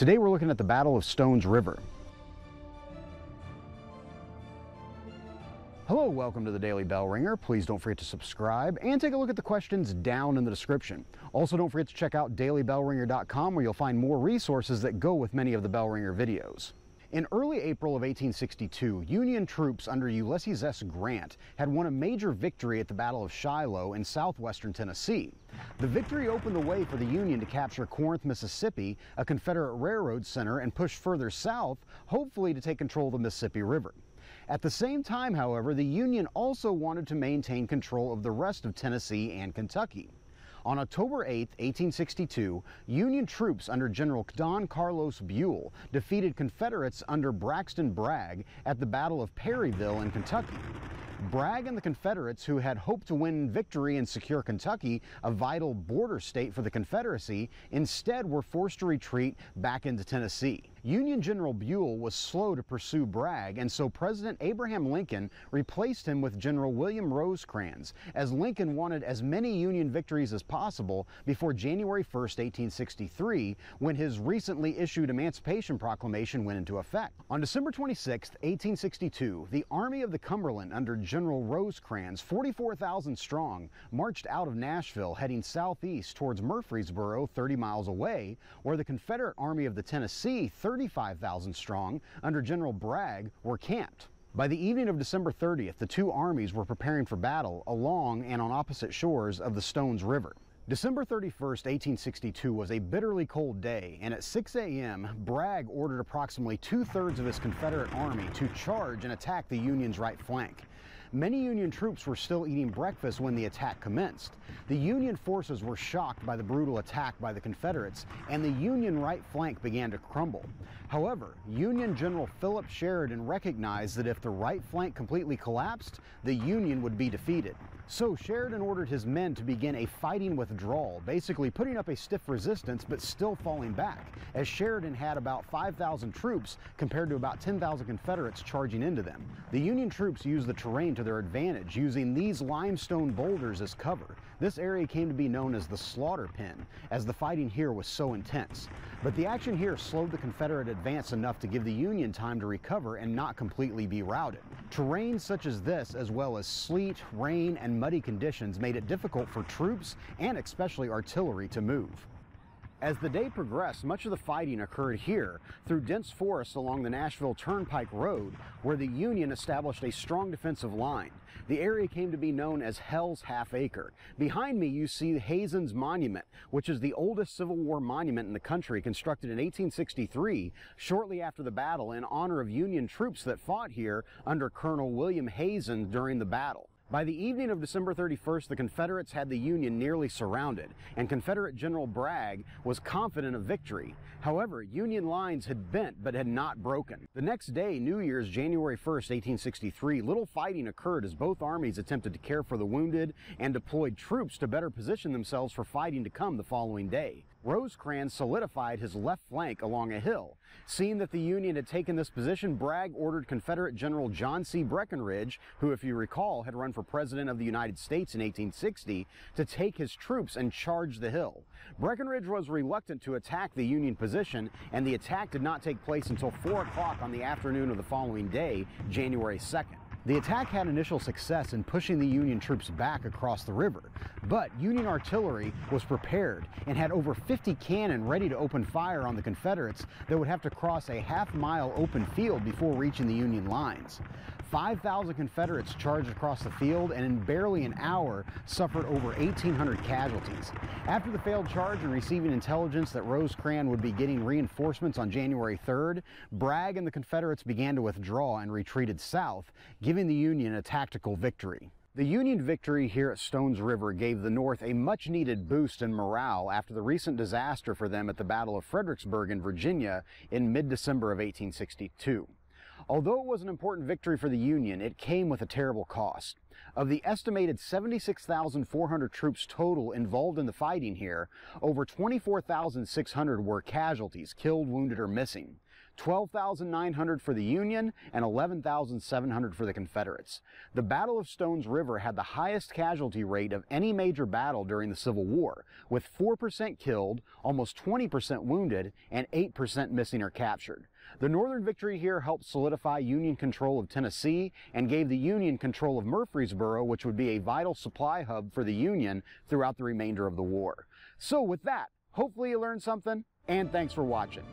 Today we're looking at the Battle of Stones River. Hello, welcome to the Daily Bellringer. Please don't forget to subscribe and take a look at the questions down in the description. Also, don't forget to check out dailybellringer.com where you'll find more resources that go with many of the Bellringer videos. In early April of 1862, Union troops under Ulysses S. Grant had won a major victory at the Battle of Shiloh in southwestern Tennessee. The victory opened the way for the Union to capture Corinth, Mississippi, a Confederate railroad center, and push further south, hopefully to take control of the Mississippi River. At the same time, however, the Union also wanted to maintain control of the rest of Tennessee and Kentucky. On October 8, 1862, Union troops under General Don Carlos Buell defeated Confederates under Braxton Bragg at the Battle of Perryville in Kentucky. Bragg and the Confederates, who had hoped to win victory and secure Kentucky, a vital border state for the Confederacy, instead were forced to retreat back into Tennessee. Union General Buell was slow to pursue Bragg, and so President Abraham Lincoln replaced him with General William Rosecrans, as Lincoln wanted as many Union victories as possible before January 1, 1863, when his recently issued Emancipation Proclamation went into effect. On December 26, 1862, the Army of the Cumberland under General Rosecrans, 44,000 strong, marched out of Nashville, heading southeast towards Murfreesboro, 30 miles away, where the Confederate Army of the Tennessee, 35,000 strong, under General Bragg, were camped. By the evening of December 30th, the two armies were preparing for battle along and on opposite shores of the Stones River. December 31st, 1862 was a bitterly cold day, and at 6 a.m., Bragg ordered approximately two-thirds of his Confederate army to charge and attack the Union's right flank. Many Union troops were still eating breakfast when the attack commenced. The Union forces were shocked by the brutal attack by the Confederates, and the Union right flank began to crumble. However, Union General Philip Sheridan recognized that if the right flank completely collapsed, the Union would be defeated. So Sheridan ordered his men to begin a fighting withdrawal, basically putting up a stiff resistance but still falling back, as Sheridan had about 5,000 troops compared to about 10,000 Confederates charging into them. The Union troops used the terrain to their advantage, using these limestone boulders as cover. This area came to be known as the slaughter pen, as the fighting here was so intense. But the action here slowed the Confederate advance enough to give the Union time to recover and not completely be routed. Terrain such as this, as well as sleet, rain, and muddy conditions, made it difficult for troops and especially artillery to move. As the day progressed, much of the fighting occurred here through dense forests along the Nashville Turnpike Road, where the Union established a strong defensive line. The area came to be known as Hell's Half Acre. Behind me you see Hazen's Monument, which is the oldest Civil War monument in the country, constructed in 1863, shortly after the battle, in honor of Union troops that fought here under Colonel William Hazen during the battle. By the evening of December 31st, the Confederates had the Union nearly surrounded, and Confederate General Bragg was confident of victory. However, Union lines had bent but had not broken. The next day, New Year's, January 1st, 1863, little fighting occurred as both armies attempted to care for the wounded and deployed troops to better position themselves for fighting to come the following day. Rosecrans solidified his left flank along a hill. Seeing that the Union had taken this position, Bragg ordered Confederate General John C. Breckenridge, who, if you recall, had run for President of the United States in 1860, to take his troops and charge the hill. Breckenridge was reluctant to attack the Union position, and the attack did not take place until 4 o'clock on the afternoon of the following day, January 2nd. The attack had initial success in pushing the Union troops back across the river, but Union artillery was prepared and had over 50 cannon ready to open fire on the Confederates that would have to cross a half-mile open field before reaching the Union lines. 5,000 Confederates charged across the field and in barely an hour suffered over 1,800 casualties. After the failed charge and receiving intelligence that Rosecrans would be getting reinforcements on January 3rd, Bragg and the Confederates began to withdraw and retreated south, giving the Union a tactical victory. The Union victory here at Stones River gave the North a much-needed boost in morale after the recent disaster for them at the Battle of Fredericksburg in Virginia in mid-December of 1862. Although it was an important victory for the Union, it came with a terrible cost. Of the estimated 76,400 troops total involved in the fighting here, over 24,600 were casualties, killed, wounded, or missing. 12,900 for the Union and 11,700 for the Confederates. The Battle of Stones River had the highest casualty rate of any major battle during the Civil War, with 4% killed, almost 20% wounded, and 8% missing or captured. The Northern victory here helped solidify Union control of Tennessee and gave the Union control of Murfreesboro, which would be a vital supply hub for the Union throughout the remainder of the war. So with that, hopefully you learned something, and thanks for watching.